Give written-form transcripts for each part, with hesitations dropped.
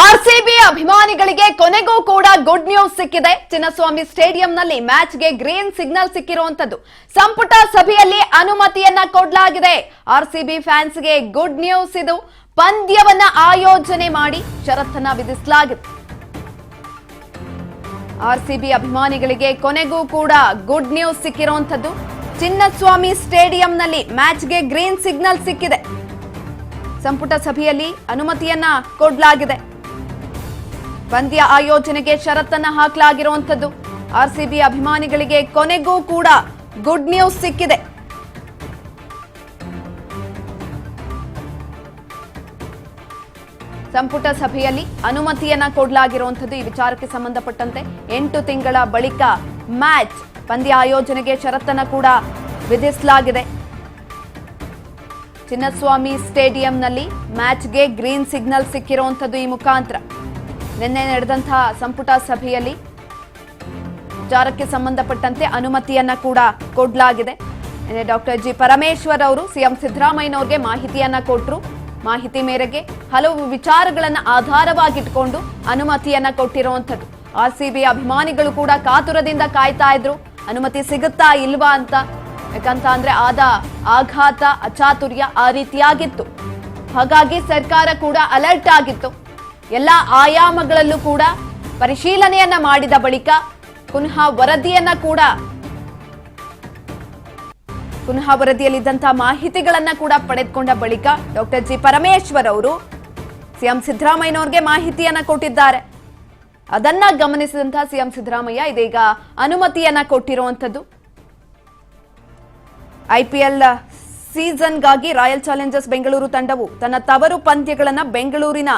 RCB ಅಭಿಮಾನಿಗಳಿಗೆ ಕೊನೆಗೂ ಕೂಡ ಗುಡ್ ನ್ಯೂಸ್ ಸಿಕ್ಕಿದೆ. ಚಿನ್ನಸ್ವಾಮಿ ಸ್ಟೇಡಿಯಂನಲ್ಲಿ ಮ್ಯಾಚ್ಗೆ ಗ್ರೀನ್ ಸಿಗ್ನಲ್ ಸಿಕ್ಕಿರುವಂತದ್ದು. ಸಂಪುಟ ಸಭೆಯಲ್ಲಿ ಅನುಮತಿಯನ್ನ ಕೊಡಲಾಗಿದೆ. ಆರ್ಸಿಬಿ ಫ್ಯಾನ್ಸ್ಗೆ ಗುಡ್ ನ್ಯೂಸ್ ಇದು. ಪಂದ್ಯವನ್ನ ಆಯೋಜನೆ ಮಾಡಿ ಷರತ್ತನ್ನ ವಿಧಿಸಲಾಗಿದೆ. ಆರ್ಸಿಬಿ ಅಭಿಮಾನಿಗಳಿಗೆ ಕೊನೆಗೂ ಕೂಡ ಗುಡ್ ನ್ಯೂಸ್ ಸಿಕ್ಕಿರುವಂತದ್ದು. ಚಿನ್ನಸ್ವಾಮಿ ಸ್ಟೇಡಿಯಂನಲ್ಲಿ ಮ್ಯಾಚ್ಗೆ ಗ್ರೀನ್ ಸಿಗ್ನಲ್ ಸಿಕ್ಕಿದೆ. ಸಂಪುಟ ಸಭೆಯಲ್ಲಿ ಅನುಮತಿಯನ್ನ ಕೊಡಲಾಗಿದೆ. ಪಂದ್ಯ ಆಯೋಜನೆಗೆ ಷರತ್ತನ್ನ ಹಾಕಲಾಗಿರುವಂತದ್ದು. ಆರ್ಸಿಬಿ ಅಭಿಮಾನಿಗಳಿಗೆ ಕೊನೆಗೂ ಕೂಡ ಗುಡ್ ನ್ಯೂಸ್ ಸಿಕ್ಕಿದೆ. ಸಂಪುಟ ಸಭೆಯಲ್ಲಿ ಅನುಮತಿಯನ್ನ ಕೊಡಲಾಗಿರುವಂತದ್ದು. ಈ ವಿಚಾರಕ್ಕೆ ಸಂಬಂಧಪಟ್ಟಂತೆ 8 ತಿಂಗಳ ಬಳಿಕ ಮ್ಯಾಚ್ ಪಂದ್ಯ ಆಯೋಜನೆಗೆ ಷರತ್ತನ್ನ ಕೂಡ ವಿಧಿಸಲಾಗಿದೆ. ಚಿನ್ನಸ್ವಾಮಿ ಸ್ಟೇಡಿಯಂನಲ್ಲಿ ಮ್ಯಾಚ್ಗೆ ಗ್ರೀನ್ ಸಿಗ್ನಲ್ ಸಿಕ್ಕಿರುವಂತದ್ದು. ಈ ಮುಖಾಂತರ ನಿನ್ನೆ ನಡೆದಂತಹ ಸಂಪುಟ ಸಭೆಯಲ್ಲಿ ವಿಚಾರಕ್ಕೆ ಸಂಬಂಧಪಟ್ಟಂತೆ ಅನುಮತಿಯನ್ನ ಕೂಡ ಕೊಡಲಾಗಿದೆ. ಡಾಕ್ಟರ್ ಜಿ ಪರಮೇಶ್ವರ್ ಅವರು ಸಿಎಂ ಸಿದ್ದರಾಮಯ್ಯನವರಿಗೆ ಮಾಹಿತಿಯನ್ನ ಕೊಟ್ಟರು. ಮಾಹಿತಿ ಮೇರೆಗೆ ಹಲವು ವಿಚಾರಗಳನ್ನ ಆಧಾರವಾಗಿಟ್ಕೊಂಡು ಅನುಮತಿಯನ್ನ ಕೊಟ್ಟಿರುವಂತದ್ದು. ಆರ್ಸಿಬಿ ಅಭಿಮಾನಿಗಳು ಕೂಡ ಕಾತುರದಿಂದ ಕಾಯ್ತಾ ಇದ್ರು, ಅನುಮತಿ ಸಿಗುತ್ತಾ ಇಲ್ವಾ ಅಂತ. ಯಾಕಂತ ಅಂದ್ರೆ ಆದ ಆಘಾತ ಅಚಾತುರ್ಯ ಆ ರೀತಿಯಾಗಿತ್ತು. ಹಾಗಾಗಿ ಸರ್ಕಾರ ಕೂಡ ಅಲರ್ಟ್ ಆಗಿತ್ತು. ಎಲ್ಲ ಆಯಾಮಗಳಲ್ಲೂ ಕೂಡ ಪರಿಶೀಲನೆಯನ್ನ ಮಾಡಿದ ಬಳಿಕ ಪುನಃ ವರದಿಯಲ್ಲಿದ್ದಂತಹ ಮಾಹಿತಿಗಳನ್ನ ಕೂಡ ಪಡೆದುಕೊಂಡ ಬಳಿಕ ಡಾಕ್ಟರ್ ಜಿ ಪರಮೇಶ್ವರ್ ಅವರು ಸಿಎಂ ಸಿದ್ದರಾಮಯ್ಯನವರಿಗೆ ಮಾಹಿತಿಯನ್ನ ಕೊಟ್ಟಿದ್ದಾರೆ. ಅದನ್ನ ಗಮನಿಸಿದಂತಹ ಸಿಎಂ ಸಿದ್ದರಾಮಯ್ಯ ಇದೀಗ ಅನುಮತಿಯನ್ನ ಕೊಟ್ಟಿರುವಂತದ್ದು. ಐಪಿಎಲ್ ಸೀಸನ್ಗಾಗಿ ರಾಯಲ್ ಚಾಲೆಂಜರ್ಸ್ ಬೆಂಗಳೂರು ತಂಡವು ತನ್ನ ತವರು ಪಂದ್ಯಗಳನ್ನ ಬೆಂಗಳೂರಿನ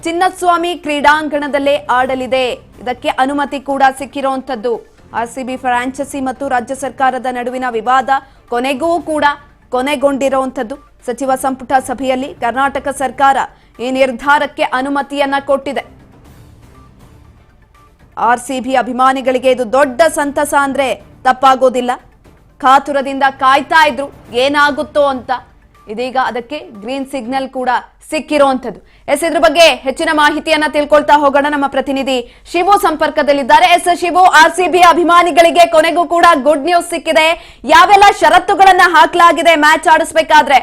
ಚಿನ್ನಸ್ವಾಮಿ ಕ್ರೀಡಾಂಗಣದಲ್ಲೇ ಆಡಲಿದೆ. ಇದಕ್ಕೆ ಅನುಮತಿ ಕೂಡ ಸಿಕ್ಕಿರುವಂತದ್ದು. ಆರ್ಸಿಬಿ ಫ್ರಾಂಚೈಸಿ ಮತ್ತು ರಾಜ್ಯ ಸರ್ಕಾರದ ನಡುವಿನ ವಿವಾದ ಕೊನೆಗೂ ಕೂಡ ಕೊನೆಗೊಂಡಿರುವಂತದ್ದು. ಸಚಿವ ಸಂಪುಟ ಸಭೆಯಲ್ಲಿ ಕರ್ನಾಟಕ ಸರ್ಕಾರ ಈ ನಿರ್ಧಾರಕ್ಕೆ ಅನುಮತಿಯನ್ನ ಕೊಟ್ಟಿದೆ. ಆರ್ಸಿಬಿ ಅಭಿಮಾನಿಗಳಿಗೆ ಇದು ದೊಡ್ಡ ಸಂತಸ ಅಂದ್ರೆ ತಪ್ಪಾಗೋದಿಲ್ಲ. ಕಾತುರದಿಂದ ಕಾಯ್ತಾ ಇದ್ರು ಏನಾಗುತ್ತೋ ಅಂತ. ಇದೀಗ ಅದಕ್ಕೆ ಗ್ರೀನ್ ಸಿಗ್ನಲ್ ಕೂಡ ಸಿಕ್ಕಿರುವಂತದ್ದು. ಇದ್ರ ಬಗ್ಗೆ ಹೆಚ್ಚಿನ ಮಾಹಿತಿಯನ್ನ ತಿಳ್ಕೊಳ್ತಾ ಹೋಗೋಣ. ನಮ್ಮ ಪ್ರತಿನಿಧಿ ಶಿವು ಸಂಪರ್ಕದಲ್ಲಿದ್ದಾರೆ. ಶಿವು, ಆರ್ಸಿಬಿ ಅಭಿಮಾನಿಗಳಿಗೆ ಕೊನೆಗೂ ಕೂಡ ಗುಡ್ ನ್ಯೂಸ್ ಸಿಕ್ಕಿದೆ. ಯಾವೆಲ್ಲ ಷರತ್ತುಗಳನ್ನ ಹಾಕಲಾಗಿದೆ ಮ್ಯಾಚ್ ಆಡಿಸಬೇಕಾದ್ರೆ?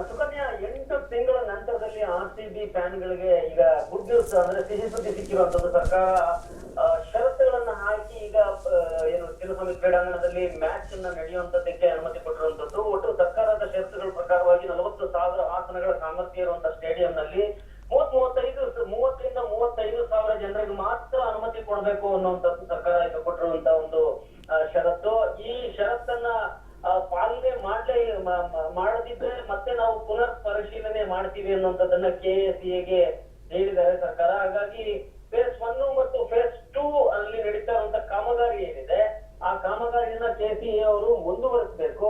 ಸುಕನ್ಯಾ, 8 ತಿಂಗಳ ನಂತರದಲ್ಲಿ ಆರ್ಸಿಬಿ ಫ್ಯಾನ್ಗಳಿಗೆ ಈಗ ಗುಡ್ ನ್ಯೂಸ್ ಅಂದ್ರೆ ಸಿಹಿ ಸುದ್ದಿ ಸಿಕ್ಕಿರುವಂತದ್ದು. ಸರ್ಕಾರ ಷರತ್ತುಗಳನ್ನ ಹಾಕಿ ಈಗ ಏನು ಚಿನ್ನಸ್ವಾಮಿ ಕ್ರೀಡಾಂಗಣದಲ್ಲಿ ಮ್ಯಾಚ್ ಅನ್ನ ನಡೆಯುವಂತದಕ್ಕೆ ಅನುಮತಿ ಕೊಟ್ಟಿರುವಂತದ್ದು. ಒಟ್ಟು ಸರ್ಕಾರದ ಷರತ್ತುಗಳ ಪ್ರಕಾರವಾಗಿ 40,000 ಆಸನಗಳ ಸಾಮರ್ಥ್ಯ ಇರುವಂತಹ ಸ್ಟೇಡಿಯಂನಲ್ಲಿ 30ರಿಂದ 35,000 ಜನರಿಗೆ ಮಾತ್ರ ಅನುಮತಿ ಕೊಡಬೇಕು ಅನ್ನುವಂಥದ್ದು ಸರ್ಕಾರ ಈಗ ಕೊಟ್ಟಿರುವಂತಹ ಒಂದು ಷರತ್ತು. ಈ ಷರತ್ತನ್ನ ಪಾಲನೆ ಮಾಡದಿದ್ರೆ ಮತ್ತೆ ನಾವು ಪುನರ್ ಪರಿಶೀಲನೆ ಮಾಡ್ತೀವಿ ಅನ್ನುವಂಥದ್ದನ್ನ ಕೆಎಸಿಎಗೆ ಹೇಳಿದ್ದಾರೆ ಸರ್ಕಾರ. ಹಾಗಾಗಿ ಫೇಸ್ 1 ಮತ್ತು ಫೇಸ್ 2 ಅಲ್ಲಿ ನಡೀತಾ ಇರುವಂತಹ ಕಾಮಗಾರಿ ಏನಿದೆ ಆ ಕಾಮಗಾರಿಯನ್ನ ಕೆಸಿಎ ಅವರು ಮುಂದುವರಿಸಬೇಕು.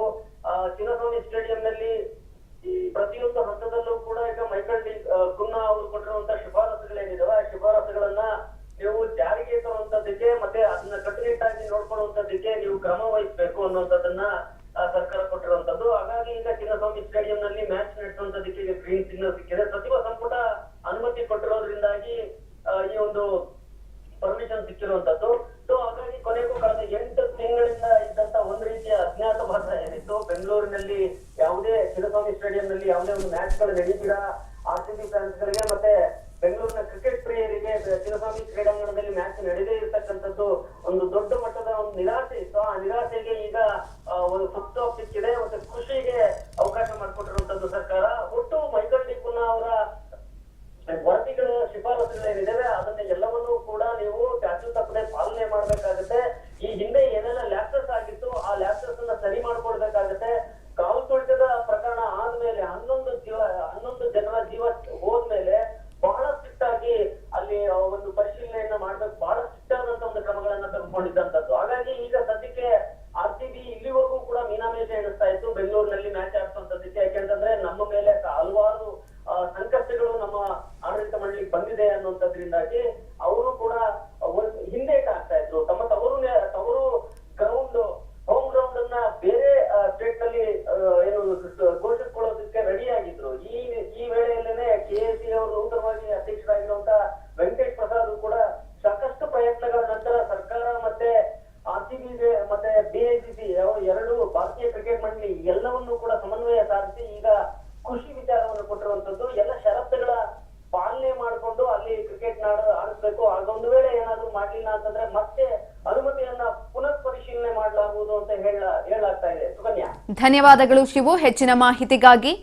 ಚಿನ್ನಸ್ವಾಮಿ ಸ್ಟೇಡಿಯಂನಲ್ಲಿ ಪ್ರತಿಯೊಂದು ಹಂತದಲ್ಲೂ ಕೂಡ ಈಗ ಮೈಕಲ್ ಡಿ ಕುನ್ನಾ ಅವರು ಕೊಟ್ಟಿರುವಂತಹ ಶಿಫಾರಸುಗಳೇನಿದಾವೆ ಆ ಶಿಫಾರಸುಗಳನ್ನ ನೀವು ಜಾರಿಗೆ ತರುವಂತದ್ದಕ್ಕೆ ಮತ್ತೆ ಅದನ್ನ ಕಟ್ಟುನಿಟ್ಟಾಗಿ ನೋಡ್ಕೊಳ್ಳುವಂತದ್ದಕ್ಕೆ ನೀವು ಕ್ರಮ ವಹಿಸಬೇಕು ಅನ್ನುವಂಥದ್ದನ್ನ ಸರ್ಕಾರ ಕೊಟ್ಟಿರುವಂತದ್ದು. ಹಾಗಾಗಿ ಈಗ ಚಿನ್ನಸ್ವಾಮಿ ಸ್ಟೇಡಿಯಂ ನಲ್ಲಿ ಮ್ಯಾಚ್ ನಡೆಸುವಂತದಕ್ಕೆ ಈಗ ಗ್ರೀನ್ ಸಿಗ್ನಲ್ ಸಿಕ್ಕಿದೆ. ಸಚಿವ ಸಂಪುಟ ಅನುಮತಿ ಕೊಟ್ಟಿರೋದ್ರಿಂದಾಗಿ ಈ ಒಂದು ಪರ್ಮಿಷನ್ ಸಿಕ್ಕಿರುವಂತದ್ದು. ಸೊ ಹಾಗಾಗಿ ಕೊನೆಗೂ ಕಳೆದ 8 ತಿಂಗಳಿಂದ ಇದ್ದಂತ ಒಂದು ರೀತಿಯ ಅಜ್ಞಾತವಾಸ ಏನಿತ್ತು, ಬೆಂಗಳೂರಿನಲ್ಲಿ ಯಾವುದೇ ಚಿನ್ನಸ್ವಾಮಿ ಸ್ಟೇಡಿಯಂ ನಲ್ಲಿ ಯಾವುದೇ ಒಂದು ಮ್ಯಾಚ್ ಗಳು ನಡೀತೀರಾ ಆರ್ಸಿಬಿ ಫ್ಯಾನ್ಸ್ ಗಳಿಗೆ ಮತ್ತೆ ಬೆಂಗಳೂರಿನ ಕ್ರಿಕೆಟ್ ಪ್ರಿಯರಿಗೆ ಚಿನ್ನಸ್ವಾಮಿ ಕ್ರೀಡಾಂಗಣದಲ್ಲಿ ಮ್ಯಾಚ್ ನಡೆದೇ ಇರತಕ್ಕಂಥದ್ದು ಒಂದು ದೊಡ್ಡ ಮಟ್ಟದ ಒಂದು ನಿರಾಸೆ ಇತ್ತು. ಆ ನಿರಾಸೆಗೆ ಈಗ ಒಂದು ಫುಲ್ ಸ್ಟಾಪ್ ಸಿಕ್ಕಿದೆ. ಮತ್ತೆ ಖುಷಿಗೆ ಅವಕಾಶ ಮಾಡಿಕೊಟ್ಟಿರುವಂತದ್ದು ಸರ್ಕಾರ. ಒಟ್ಟು ಮೈಕಲ್ ಡಿ ಕುನ್ನಾ ಅವರ ವರದಿಗಳ ಶಿಫಾರಸುಗಳೇನಿದಾವೆ ಅದನ್ನ ಎಲ್ಲವನ್ನೂ ಕೂಡ ನೀವು ಚಾಚು ತಪ್ಪದೆ ಪಾಲನೆ ಮಾಡ್ಬೇಕಾಗತ್ತೆ. ಈ ಹಿಂದೆ ಏನೆಲ್ಲ ಲ್ಯಾಪ್ಸಸ್ ಆಗಿತ್ತು ಆ ಲ್ಯಾಪ್ಸಸ್ ಅನ್ನ ಸರಿ ಮಾಡ್ಕೊಳ್ಬೇಕಾಗತ್ತೆ. ಕಾಲು ತುಳಿತದ ಪ್ರಕರಣ ಆದ್ಮೇಲೆ 11 ಜನರ ಜೀವ ಹೋದ್ಮೇಲೆ ಬಹಳ ಸ್ಟ್ರಿಕ್ಟ್ ಆಗಿ ಅಲ್ಲಿ ಒಂದು ಪರಿಶೀಲನೆಯನ್ನ ಮಾಡ್ಬೇಕು. ಬಹಳ ಸ್ಟ್ರಿಕ್ಟ್ ಆದಂತ ಒಂದು ಕ್ರಮಗಳನ್ನ ತೆಗೆದುಕೊಂಡಿದ್ದಂಥದ್ದು. ಹಾಗಾಗಿ ಈಗ ಸದ್ಯಕ್ಕೆ ಆರ್ಸಿಬಿ ಇಲ್ಲಿವರೆಗೂ ಕೂಡ ಮೀನಾಮೇಷ ಎಣಿಸ್ತಾ ಇತ್ತು ಬೆಂಗಳೂರಿನಲ್ಲಿ ಮ್ಯಾಚ್ ಆಡ್ಸುವಂತದಕ್ಕೆ. ಯಾಕೆಂತಂದ್ರೆ ನಮ್ಮ ಮೇಲೆ ಹಲವಾರು ಸಂಕಷ್ಟಗಳು ನಮ್ಮ ಆಡಳಿತ ಮಂಡಳಿಗೆ ಬಂದಿದೆ ಅನ್ನುವಂಥದ್ರಿಂದಾಗಿ ಅವರು ಕೂಡ ಹಿಂದೇಟ್ ಆಗ್ತಾ ಇದ್ರು. ತಮ್ಮ ತವರು ಗ್ರೌಂಡ್ ಹೋಮ್ ಗ್ರೌಂಡ್ ಅನ್ನ ಬೇರೆ ಸ್ಟೇಟ್ ನಲ್ಲಿ ಏನು ಘೋಷಿಸಿಕೊಳ್ಳೋದಕ್ಕೆ ರೆಡಿ ಆಗಿದ್ರು. ಈ ವೇಳೆಯಲ್ಲೇನೆ ಕೆಎಸಿ ಅವರು ನೂತನವಾಗಿ ಅಧ್ಯಕ್ಷರಾಗಿ ಮತ್ತೆ ಬಿಐಸಿಸಿ ಎರಡು ಭಾರತೀಯ ಕ್ರಿಕೆಟ್ ಮಂಡಳಿ ಎಲ್ಲವನ್ನೂ ಕೂಡ ಸಮನ್ವಯ ಸಾಧಿಸಿ ಈಗ ಖುಷಿ ವಿಚಾರವನ್ನು ಕೊಟ್ಟಿರುವಂತದ್ದು. ಎಲ್ಲ ಷರತ್ತುಗಳ ಪಾಲನೆ ಮಾಡಿಕೊಂಡು ಅಲ್ಲಿ ಕ್ರಿಕೆಟ್ ಆಡಿಸ್ಬೇಕು. ಅದೊಂದು ವೇಳೆ ಏನಾದ್ರು ಮಾಡ್ಲಿಲ್ಲ ಅಂತಂದ್ರೆ ಮತ್ತೆ ಅನುಮತಿಯನ್ನ ಪುನಃ ಪರಿಶೀಲನೆ ಮಾಡಲಾಗುವುದು ಅಂತ ಹೇಳಲಾಗ್ತಾ ಇದೆ. ಸುಕನ್ಯಾ, ಧನ್ಯವಾದಗಳು ಶಿವು ಹೆಚ್ಚಿನ ಮಾಹಿತಿಗಾಗಿ.